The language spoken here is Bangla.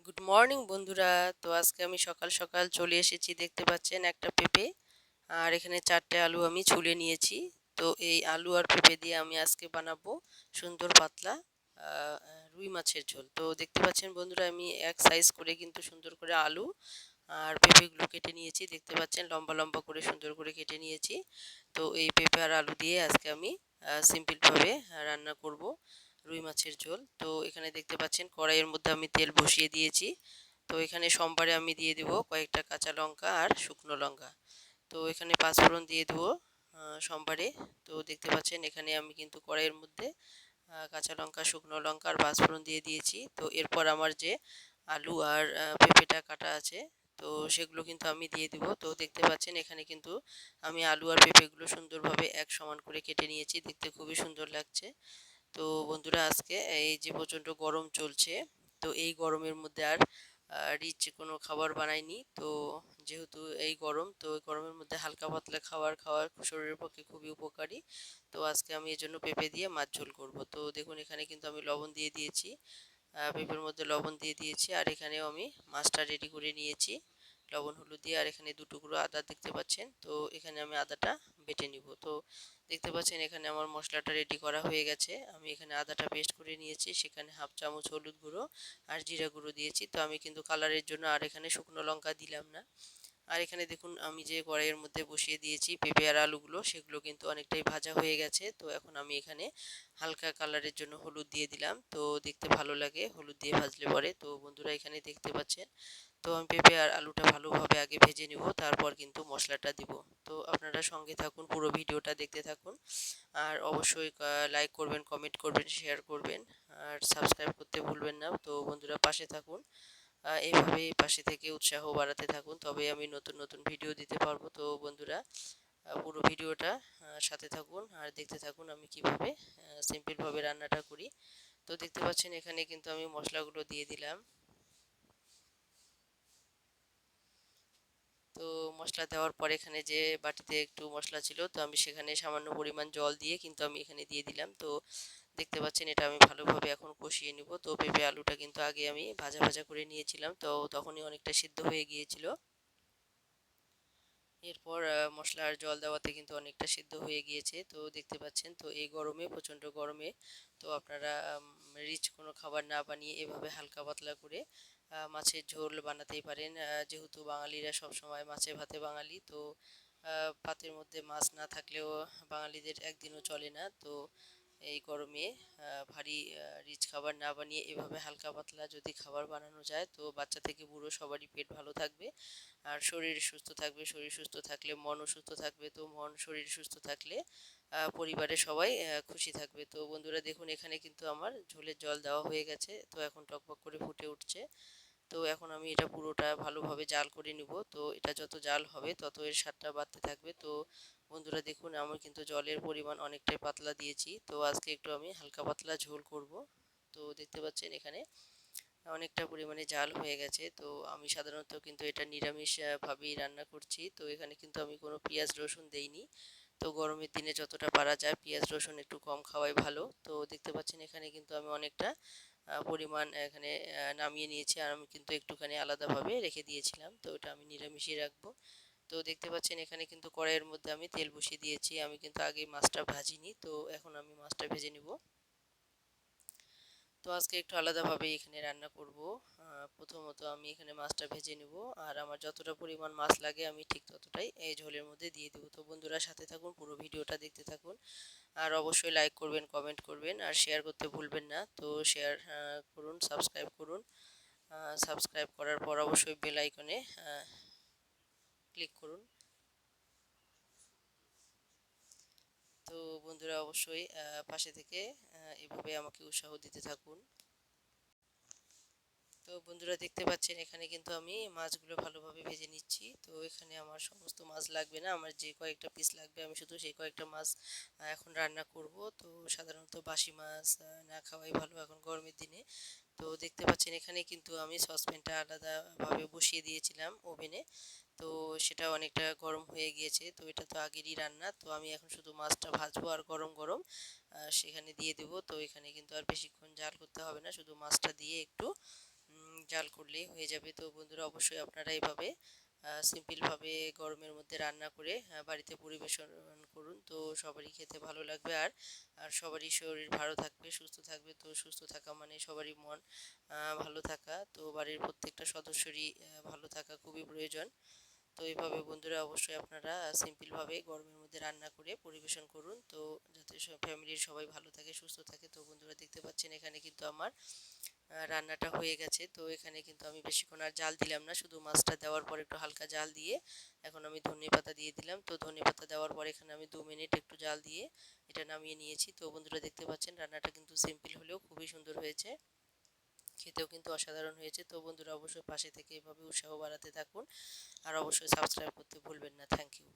গুড মর্নিং বন্ধুরা। তো আজকে আমি সকাল সকাল চলে এসেছি, দেখতে পাচ্ছেন একটা পেঁপে আর এখানে 4টে আলু আমি ছুলে নিয়েছি। তো এই আলু আর পেঁপে দিয়ে আমি আজকে বানাবো সুন্দর পাতলা রুই মাছের ঝোল। তো দেখতে পাচ্ছেন বন্ধুরা, আমি এক সাইজ করে কিন্তু সুন্দর করে আলু আর পেঁপেগুলো কেটে নিয়েছি। দেখতে পাচ্ছেন লম্বা লম্বা করে সুন্দর করে কেটে নিয়েছি। তো এই পেঁপে আর আলু দিয়ে আজকে আমি সিম্পলভাবে রান্না করব রুই মাছের ঝোল। তো এখানে দেখতে পাচ্ছেন কড়াইয়ের মধ্যে আমি তেল বসিয়ে দিয়েছি। তো এখানে সোমবারে আমি দিয়ে দেব কয়েকটা কাঁচা লঙ্কা আর শুকনো লঙ্কা। তো এখানে পাঁচফোড়ন দিয়ে দেবো সোমবারে। তো দেখতে পাচ্ছেন এখানে আমি কিন্তু কড়াইয়ের মধ্যে কাঁচা লঙ্কা, শুকনো লঙ্কা আর পাঁচফোড়ন দিয়ে দিয়েছি। তো এরপর আমার যে আলু আর পেঁপেটা কাটা আছে, তো সেগুলো কিন্তু আমি দিয়ে দিব। তো দেখতে পাচ্ছেন এখানে কিন্তু আমি আলু আর পেঁপেগুলো সুন্দরভাবে এক সমান করে কেটে নিয়েছি, দেখতে খুবই সুন্দর লাগছে। তো বন্ধুরা, আজকে এই যে প্রচণ্ড গরম চলছে, তো এই গরমের মধ্যে আর রিচ কোনো খাবার বানাইনি। তো যেহেতু এই গরম, তো এই গরমের মধ্যে হালকা পাতলা খাবার খাওয়া শরীরের পক্ষে খুবই উপকারী। তো আজকে আমি এই জন্য পেঁপে দিয়ে মাছ ঝোল করব। তো দেখুন এখানে কিন্তু আমি লবণ দিয়ে দিয়েছি, পেঁপের মধ্যে লবণ দিয়ে দিয়েছি, আর এখানেও আমি মাছটা রেডি করে নিয়েছি লবণ হলুদ দিয়ে। আর এখানে 2 টুকরো আদা দেখতে পাচ্ছেন, তো এখানে আমি আদাটা বেটে নিব। তো দেখতে পাচ্ছেন এখানে আমার মশলাটা রেডি করা হয়ে গেছে। আমি এখানে আদাটা পেস্ট করে নিয়েছি, সেখানে হাফ চামচ হলুদ গুঁড়ো আর জিরা গুঁড়ো দিয়েছি। তো আমি কিন্তু কালারের জন্য আর এখানে শুকনো লঙ্কা দিলাম না। আর এখানে দেখুন আমি যে কড়াইয়ের মধ্যে বসিয়ে দিয়েছি পেঁপে আর আলুগুলো, সেগুলো কিন্তু অনেকটাই ভাজা হয়ে গেছে। তো এখন আমি এখানে হালকা কালারের জন্য হলুদ দিয়ে দিলাম, তো দেখতে ভালো লাগে হলুদ দিয়ে ভাজলে পরে। তো বন্ধুরা এখানে দেখতে পাচ্ছেন, তো আমি পেঁপে আর আলুটা ভালোভাবে আগে ভেজে নিব, তারপর কিন্তু মশলাটা দিব। তো আপনারা সঙ্গে থাকুন, পুরো ভিডিওটা দেখতে থাকুন। আর অবশ্যই লাইক করবেন, কমেন্ট করবেন, শেয়ার করবেন আর সাবস্ক্রাইব করতে ভুলবেন না। তো বন্ধুরা পাশে থাকুন, এইভাবেই পাশে থেকে উৎসাহ বাড়াতে থাকুন, তবে আমি নতুন নতুন ভিডিও দিতে পারবো। তো বন্ধুরা পুরো ভিডিওটা সাথে থাকুন আর দেখতে থাকুন আমি কিভাবে সিম্পলভাবে রান্নাটা করি। তো দেখতে পাচ্ছেন এখানে কিন্তু আমি মশলাগুলো দিয়ে দিলাম। তো মশলা দেওয়ার পর এখানে যে বাটিতে একটু মশলা ছিল, তো আমি সেখানে সামান্য পরিমাণ জল দিয়ে কিন্তু আমি এখানে দিয়ে দিলাম। তো দেখতে পাচ্ছেন এটা আমি ভালোভাবে এখন কষিয়ে নিব। তো পেঁপে আলুটা কিন্তু আগে আমি ভাজা ভাজা করে নিয়েছিলাম, তো তখনই অনেকটা সিদ্ধ হয়ে গিয়েছিল। এরপর মশলা আর জল দেওয়াতে কিন্তু অনেকটা সিদ্ধ হয়ে গিয়েছে। তো দেখতে পাচ্ছেন, তো এই গরমে, প্রচণ্ড গরমে, তো আপনারা রিচ কোনো খাবার না বানিয়ে এভাবে হালকা পাতলা করে মাছের ঝোল বানাতেই পারেন। যেহেতু বাঙালিরা সব সময় মাছে ভাতে বাঙালি, তো ভাতের মধ্যে মাছ না থাকলেও বাঙালিদের একদিনও চলে না। তো এই গরমে ভারী রিচ খাবার না বানিয়ে এভাবে হালকা পাতলা যদি খাবার বানানো যায়, তো বাচ্চা থেকে বুড়ো সবারই পেট ভালো থাকবে আর শরীর সুস্থ থাকবে। শরীর সুস্থ থাকলে মনও সুস্থ থাকবে। তো মন শরীর সুস্থ থাকলে পরিবারের সবাই খুশি থাকবে। তো বন্ধুরা দেখুন এখানে কিন্তু আমার ঝোলের জল দেওয়া হয়ে গেছে, তো এখন টকবক করে ফুটে উঠছে। তো এখন আমি এটা পুরোটা ভালোভাবে জাল করে নিব। তো এটা যত জাল হবে তত এর স্বাদটা বাড়তে থাকবে। তো বন্ধুরা দেখুন আমি কিন্তু জলের পরিমাণ অনেকটাই পাতলা দিয়েছি। তো আজকে একটু আমি হালকা পাতলা ঝোল করব। তো দেখতে পাচ্ছেন এখানে অনেকটা পরিমাণে জাল হয়ে গেছে। তো আমি সাধারণত কিন্তু এটা নিরামিষ ভাবেই রান্না করছি। তো এখানে কিন্তু আমি কোনো পেঁয়াজ রসুন দেইনি। তো গরমের দিনে যতটা পারা যায় পেঁয়াজ রসুন একটু কম খাওয়াই ভালো। তো দেখতে পাচ্ছেন এখানে কিন্তু আমি অনেকটা পরিমাণ এখানে নামিয়ে নিয়েছি, আর আমি কিন্তু একটুখানি আলাদাভাবে রেখে দিয়েছিলাম। তো ওটা আমি নিরামিষই রাখবো। তো দেখতে পাচ্ছেন এখানে কিন্তু কড়াইয়ের মধ্যে আমি তেল বসিয়ে দিয়েছি। আমি কিন্তু আগে মাছটা ভাজিনি, তো এখন আমি মাছটা ভেজে নিব। তো আজকে একটু আলাদাভাবে এখানে রান্না করব। প্রথমত আমি এখানে মাছটা ভেজে নেব, আর আমার যতটা পরিমাণ মাছ লাগে আমি ঠিক ততটাই এই ঝোলের মধ্যে দিয়ে দেবো। তো বন্ধুরা সাথে থাকুন, পুরো ভিডিওটা দেখতে থাকুন আর অবশ্যই লাইক করবেন, কমেন্ট করবেন আর শেয়ার করতে ভুলবেন না। তো শেয়ার করুন, সাবস্ক্রাইব করুন। সাবস্ক্রাইব করার পর অবশ্যই বেল আইকনে ক্লিক করুন। তো বন্ধুরা অবশ্যই পাশে থেকে এভাবে আমাকে উৎসাহ দিতে থাকুন। তো বন্ধুরা দেখতে পাচ্ছেন এখানে কিন্তু আমি মাছগুলো ভালোভাবে ভেজে নিচ্ছি। তো এখানে আমার সমস্ত মাছ লাগবে না, আমার যে কয়েকটা পিস লাগবে আমি শুধু সেই কয়েকটা মাছ এখন রান্না করব। তো সাধারণত বাসি মাছ না খাওয়াই ভালো এখন গরমের দিনে। তো দেখতে পাচ্ছেন এখানে কিন্তু আমি সসপ্যানটা আলাদাভাবে বসিয়ে দিয়েছিলাম ওভেনে। তো সেটা অনেকটা গরম হয়ে গিয়েছে। তো এটা তো আগেরই রান্না, তো আমি এখন শুধু মাছটা ভাজবো আর গরম গরম সেখানে দিয়ে দেবো। তো এখানে কিন্তু আর বেশিক্ষণ জাল করতে হবে না, শুধু মাছটা দিয়ে একটু জাল করলেই হয়ে যাবে। তো বন্ধুরা অবশ্যই আপনারা এভাবে সিম্পলভাবে গরমের মধ্যে রান্না করে বাড়িতে পরিবেশন করুন। তো সবারই খেতে ভালো লাগবে, আর সবারই শরীর ভালো থাকবে, সুস্থ থাকবে। তো সুস্থ থাকা মানে সবারই মন ভালো থাকা। তো বাড়ির প্রত্যেকটা সদস্যরই ভালো থাকা খুবই প্রয়োজন। তো এইভাবে বন্ধুরা অবশ্যই আপনারা সিম্পলভাবে গরমের মধ্যে রান্না করে পরিবেশন করুন, তো যাতে ফ্যামিলির সবাই ভালো থাকে, সুস্থ থাকে। তো বন্ধুরা দেখতে পাচ্ছেন এখানে কিন্তু আমার রান্নাটা হয়ে গেছে। তো এখানে কিন্তু আমি বেশিক্ষণ আর জাল দিলাম না, শুধু মাছটা দেওয়ার পর একটু হালকা জাল দিয়ে এখন আমি ধনেপাতা দিয়ে দিলাম। তো ধনেপাতা দেওয়ার পর এখানে আমি 2 মিনিট একটু জাল দিয়ে এটা নামিয়ে নিয়েছি। তো বন্ধুরা দেখতে পাচ্ছেন রান্নাটা কিন্তু সিম্পল হলেও খুবই সুন্দর হয়েছে, খেতেও কিন্তু অসাধারণ হয়েছে। তো বন্ধুরা অবশ্যই পাশে থেকে এভাবে উৎসাহ বাড়াতে থাকুন, আর অবশ্যই সাবস্ক্রাইব করতে ভুলবেন না। Thank you.